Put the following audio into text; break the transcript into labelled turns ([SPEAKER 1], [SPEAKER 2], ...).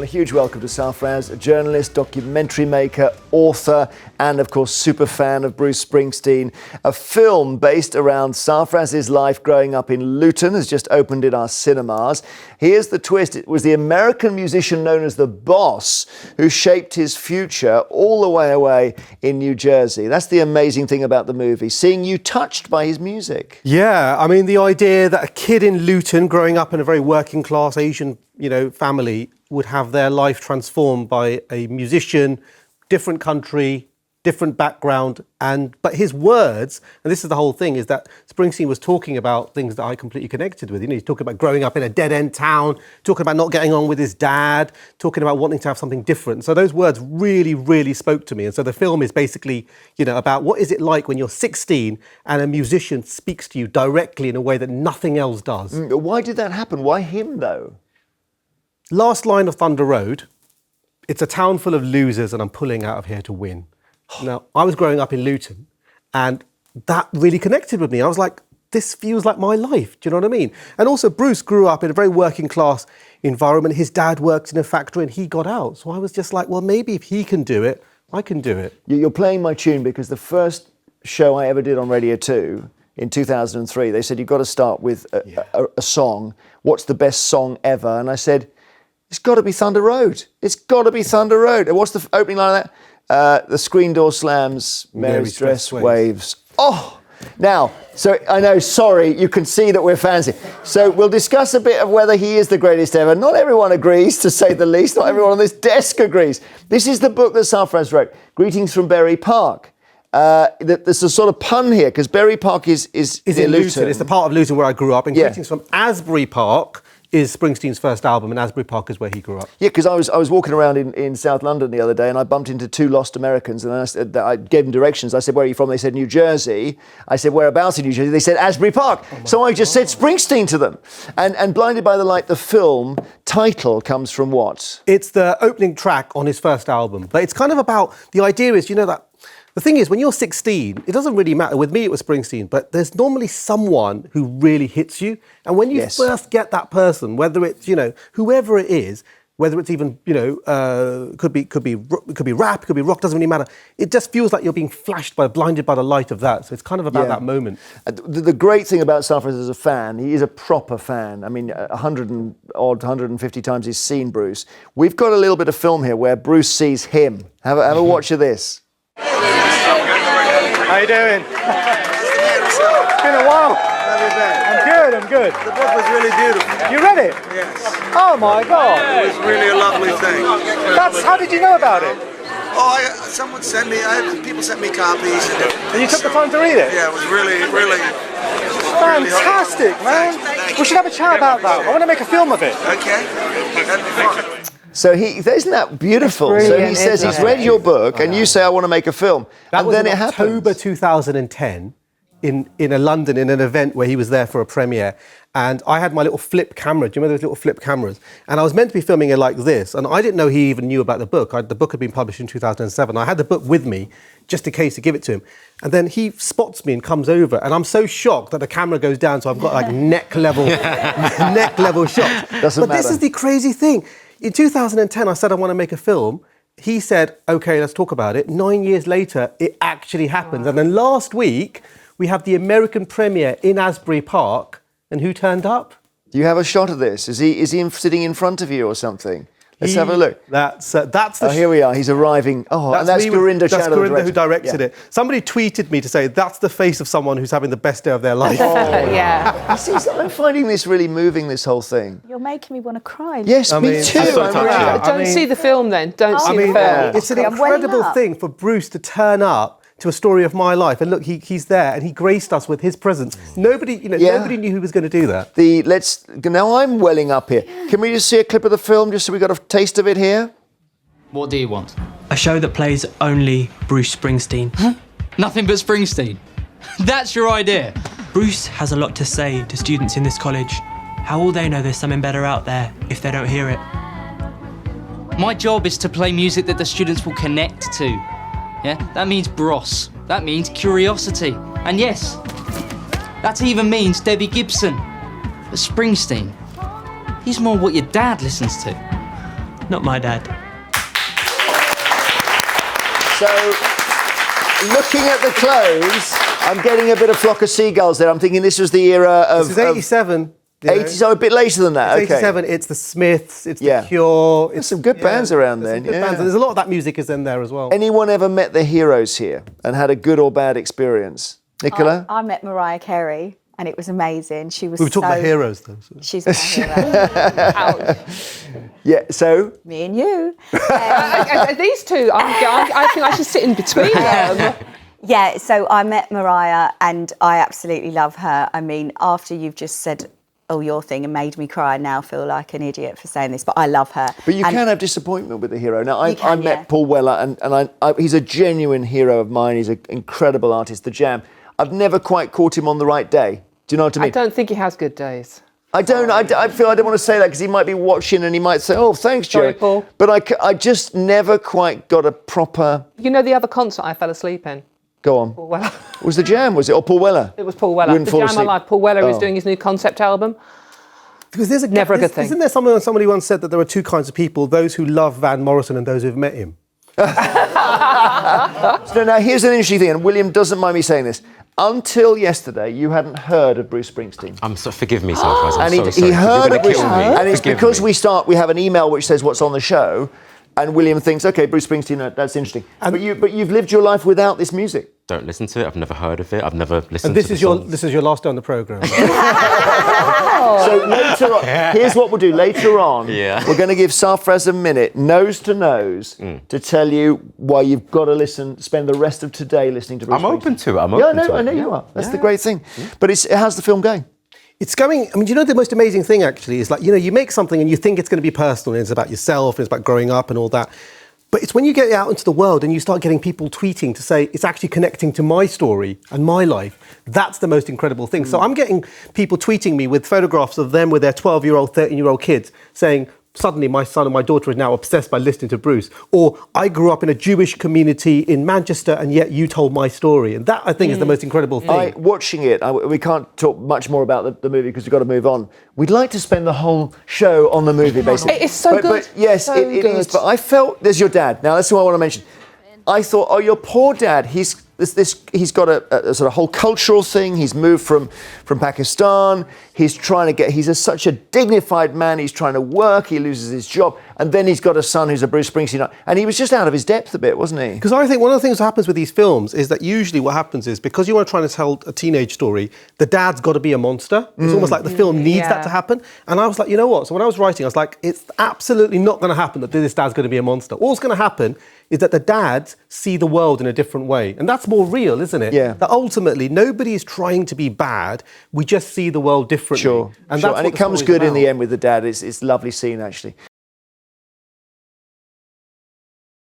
[SPEAKER 1] huge welcome to Sarfraz, a journalist, documentary maker, author, and of course super fan of Bruce Springsteen. A film based around Sarfraz's life growing up in Luton has just opened in our cinemas. Here's the twist. It was the American musician known as The Boss who shaped his future all the way away in New Jersey. That's the amazing thing about the movie, seeing you touched by his music.
[SPEAKER 2] Yeah, I mean, the idea that a kid in Luton growing up in a very working class Asian, family would have their life transformed by a musician, different country, different background, but his words, and this is the whole thing, is that Springsteen was talking about things that I completely connected with. He's talking about growing up in a dead-end town, talking about not getting on with his dad, talking about wanting to have something different. So those words really, really spoke to me. And so the film is basically, about what is it like when you're 16 and a musician speaks to you directly in a way that nothing else does.
[SPEAKER 1] Why did that happen? Why him, though?
[SPEAKER 2] Last line of Thunder Road, it's a town full of losers and I'm pulling out of here to win. Now, I was growing up in Luton and that really connected with me. I was like, this feels like my life. Do you know what I mean? And also Bruce grew up in a very working class environment. His dad worked in a factory and he got out. So I was just like, well, maybe if he can do it, I can do it.
[SPEAKER 1] You're playing my tune because the first show I ever did on Radio 2 in 2003, they said, you've got to start with a song. What's the best song ever? And I said, it's got to be Thunder Road. It's got to be Thunder Road. And what's the opening line of that? The screen door slams, Mary's dress waves. Oh, now, so I know, sorry, you can see that we're fans here. So we'll discuss a bit of whether he is the greatest ever. Not everyone agrees, to say the least. Not everyone on this desk agrees. This is the book that Sarfraz wrote, Greetings from Berry Park. There's a sort of pun here, because Berry Park is in Luton.
[SPEAKER 2] It's the part of Luton where I grew up. And Greetings from Asbury Park is Springsteen's first album, and Asbury Park is where he grew up.
[SPEAKER 1] Yeah, because I was walking around in South London the other day and I bumped into two lost Americans and I gave them directions. I said, where are you from? They said, New Jersey. I said, whereabouts in New Jersey? They said, Asbury Park. So I just said Springsteen to them. And Blinded by the Light, the film title comes from what?
[SPEAKER 2] It's the opening track on his first album. But it's kind of about, the idea is, that the thing is, when you're 16, it doesn't really matter. With me, it was Springsteen, but there's normally someone who really hits you. And when you first get that person, whether it's, whoever it is, whether it's even, could be rap, could be rock, doesn't really matter. It just feels like you're being blinded by the light of that. So it's kind of about that moment.
[SPEAKER 1] The great thing about Sarfraz as a fan, he is a proper fan. I mean, 150 times he's seen Bruce. We've got a little bit of film here where Bruce sees him. Have a watch of this.
[SPEAKER 3] How you doing? It's been a while. I'm good.
[SPEAKER 4] The book was really beautiful.
[SPEAKER 3] You read it?
[SPEAKER 4] Yes.
[SPEAKER 3] Oh my God.
[SPEAKER 4] It was really a lovely thing.
[SPEAKER 3] How did you know about it?
[SPEAKER 4] Someone sent me, people sent me copies.
[SPEAKER 3] And you took the time to read it?
[SPEAKER 4] Yeah, it was really
[SPEAKER 3] fantastic, man. We should have a chat about that. I want to make a film of it.
[SPEAKER 4] Okay. That'd be fun.
[SPEAKER 1] So isn't that beautiful? So he says he's read your book and you say, I want to make a film.
[SPEAKER 2] That was
[SPEAKER 1] then
[SPEAKER 2] in
[SPEAKER 1] it happens.
[SPEAKER 2] October 2010 in London in an event where he was there for a premiere. And I had my little flip camera. Do you remember those little flip cameras? And I was meant to be filming it like this. And I didn't know he even knew about the book. The book had been published in 2007. I had the book with me just in case to give it to him. And then he spots me and comes over. And I'm so shocked that the camera goes down. So I've got like neck level shot. But this is the crazy thing. In 2010, I said I want to make a film. He said, OK, let's talk about it. 9 years later, it actually happens. Wow. And then last week, we have the American premiere in Asbury Park. And who turned up?
[SPEAKER 1] Do you have a shot of this? Is he sitting in front of you or something? Let's have a look.
[SPEAKER 2] That's the...
[SPEAKER 1] here we are. He's arriving. And that's Gurinder
[SPEAKER 2] That's Gurinder who directed it. Somebody tweeted me to say, that's the face of someone who's having the best day of their life.
[SPEAKER 5] Yeah.
[SPEAKER 1] See, I'm finding this really moving, this whole thing.
[SPEAKER 5] You're making me want to cry.
[SPEAKER 1] Yes, me too.
[SPEAKER 6] Don't see the film then. Don't see the film.
[SPEAKER 2] It's an incredible thing for Bruce to turn up to a story of my life. And look, he's there and he graced us with his presence. Nobody knew he was going to do that.
[SPEAKER 1] Now I'm welling up here. Can we just see a clip of the film just so we got a taste of it here?
[SPEAKER 7] What do you want?
[SPEAKER 8] A show that plays only Bruce Springsteen.
[SPEAKER 7] Huh? Nothing but Springsteen? That's your idea?
[SPEAKER 8] Bruce has a lot to say to students in this college. How will they know there's something better out there if they don't hear it?
[SPEAKER 7] My job is to play music that the students will connect to. Yeah, that means Bros. That means curiosity. And yes, that even means Debbie Gibson. But Springsteen, he's more what your dad listens to.
[SPEAKER 8] not my dad.
[SPEAKER 1] So, looking at the clothes, I'm getting a bit of Flock of Seagulls there. I'm thinking this was the era of...
[SPEAKER 2] This is 87.
[SPEAKER 1] 80, so a bit later than that,
[SPEAKER 2] It's
[SPEAKER 1] okay.
[SPEAKER 2] 87, it's the Smiths, it's
[SPEAKER 1] Yeah.
[SPEAKER 2] the Cure.
[SPEAKER 1] There's some good bands around then,
[SPEAKER 2] Good bands, and there's a lot of that music is in there as well.
[SPEAKER 1] Anyone ever met the heroes here and had a good or bad experience? Nicola?
[SPEAKER 5] I met Mariah Carey and it was amazing. She was
[SPEAKER 2] We were talking about heroes, though. So.
[SPEAKER 5] She's my hero.
[SPEAKER 1] Yeah, so?
[SPEAKER 5] Me and you.
[SPEAKER 6] These two, I think I should sit in between them.
[SPEAKER 5] Yeah, so I met Mariah and I absolutely love her. I mean, after you've just said, oh, your thing and made me cry, I now feel like an idiot for saying this, but I love her.
[SPEAKER 1] But you can have disappointment with the hero. Now, I
[SPEAKER 5] can,
[SPEAKER 1] met
[SPEAKER 5] yeah.
[SPEAKER 1] Paul Weller, and he's a genuine hero of mine. He's an incredible artist, The Jam. I've never quite caught him on the right day. Do you know what I mean?
[SPEAKER 6] I don't think he has good days.
[SPEAKER 1] I feel I don't want to say that because he might be watching and he might say, oh, thanks, Joe.
[SPEAKER 6] Sorry, Paul.
[SPEAKER 1] But I just never quite got a proper...
[SPEAKER 6] You know the other concert I fell asleep in?
[SPEAKER 1] Go on.
[SPEAKER 6] Paul Weller.
[SPEAKER 1] Was The Jam, was it? Or Paul Weller?
[SPEAKER 6] It was Paul Weller.
[SPEAKER 1] Wouldn't
[SPEAKER 6] The
[SPEAKER 1] fall
[SPEAKER 6] Jam
[SPEAKER 1] asleep.
[SPEAKER 6] I Live. Paul Weller is
[SPEAKER 1] Oh.
[SPEAKER 6] doing his new concept album.
[SPEAKER 2] Because there's
[SPEAKER 6] Never a good thing.
[SPEAKER 2] Isn't there somebody once said that there are two kinds of people, those who love Van Morrison and those who've met him?
[SPEAKER 1] So now here's an interesting thing, and William doesn't mind me saying this. Until yesterday, you hadn't heard of Bruce Springsteen.
[SPEAKER 9] Forgive me, Sarfraz. I'm
[SPEAKER 1] And
[SPEAKER 9] so sorry.
[SPEAKER 1] he heard of Bruce,
[SPEAKER 9] You're gonna kill me.
[SPEAKER 1] and it's
[SPEAKER 9] Forgive
[SPEAKER 1] because
[SPEAKER 9] me.
[SPEAKER 1] we have an email which says what's on the show, and William thinks, okay, Bruce Springsteen, that's interesting. But you've lived your life without this music.
[SPEAKER 9] Don't listen to it. I've never heard of it. I've never listened
[SPEAKER 2] And this
[SPEAKER 9] to
[SPEAKER 2] is
[SPEAKER 9] the
[SPEAKER 2] your
[SPEAKER 9] songs.
[SPEAKER 2] this is your last day on the programme.
[SPEAKER 1] So later on, here's what we'll do. Later on, we're going to give Sarfraz a minute, nose to nose, to tell you why you've got to spend the rest of today listening to Bruce
[SPEAKER 9] I'm
[SPEAKER 1] Springsteen.
[SPEAKER 9] open to it. I'm open to it.
[SPEAKER 1] I know you are. That's the great thing. But how's the film going?
[SPEAKER 2] It's going, I mean, you know, the most amazing thing actually is like, you know, you make something and you think it's going to be personal and it's about yourself and it's about growing up and all that. But it's when you get out into the world and you start getting people tweeting to say it's actually connecting to my story and my life. That's the most incredible thing. So I'm getting people tweeting me with photographs of them with their 12-year-old, 13-year-old kids saying, suddenly my son and my daughter is now obsessed by listening to Bruce. Or I grew up in a Jewish community in Manchester and yet you told my story. And that, I think, is the most incredible thing.
[SPEAKER 1] Watching it, we can't talk much more about the movie because we've got to move on. We'd like to spend the whole show on the movie, basically.
[SPEAKER 6] It is so good.
[SPEAKER 1] But yes,
[SPEAKER 6] So
[SPEAKER 1] it
[SPEAKER 6] good.
[SPEAKER 1] is. But I felt, there's your dad. Now, that's what I want to mention. I thought, oh, your poor dad, he's got a sort of whole cultural thing. He's moved from Pakistan. He's trying to he's such a dignified man. He's trying to work. He loses his job. And then he's got a son who's a Bruce Springsteen. And he was just out of his depth a bit, wasn't he?
[SPEAKER 2] Because I think one of the things that happens with these films is that usually what happens is because you want to try to tell a teenage story, the dad's got to be a monster. It's almost like the film needs that to happen. And I was like, you know what? So when I was writing, I was like, it's absolutely not going to happen that this dad's going to be a monster. All's going to happen is that the dads see the world in a different way. And that's more real, isn't it?
[SPEAKER 1] Yeah.
[SPEAKER 2] That ultimately, nobody is trying to be bad. We just see the world differently.
[SPEAKER 1] Sure.
[SPEAKER 2] And,
[SPEAKER 1] sure.
[SPEAKER 2] that's
[SPEAKER 1] And
[SPEAKER 2] what
[SPEAKER 1] it comes
[SPEAKER 2] the story's
[SPEAKER 1] good in the
[SPEAKER 2] about.
[SPEAKER 1] end with the dad. It's a lovely scene, actually.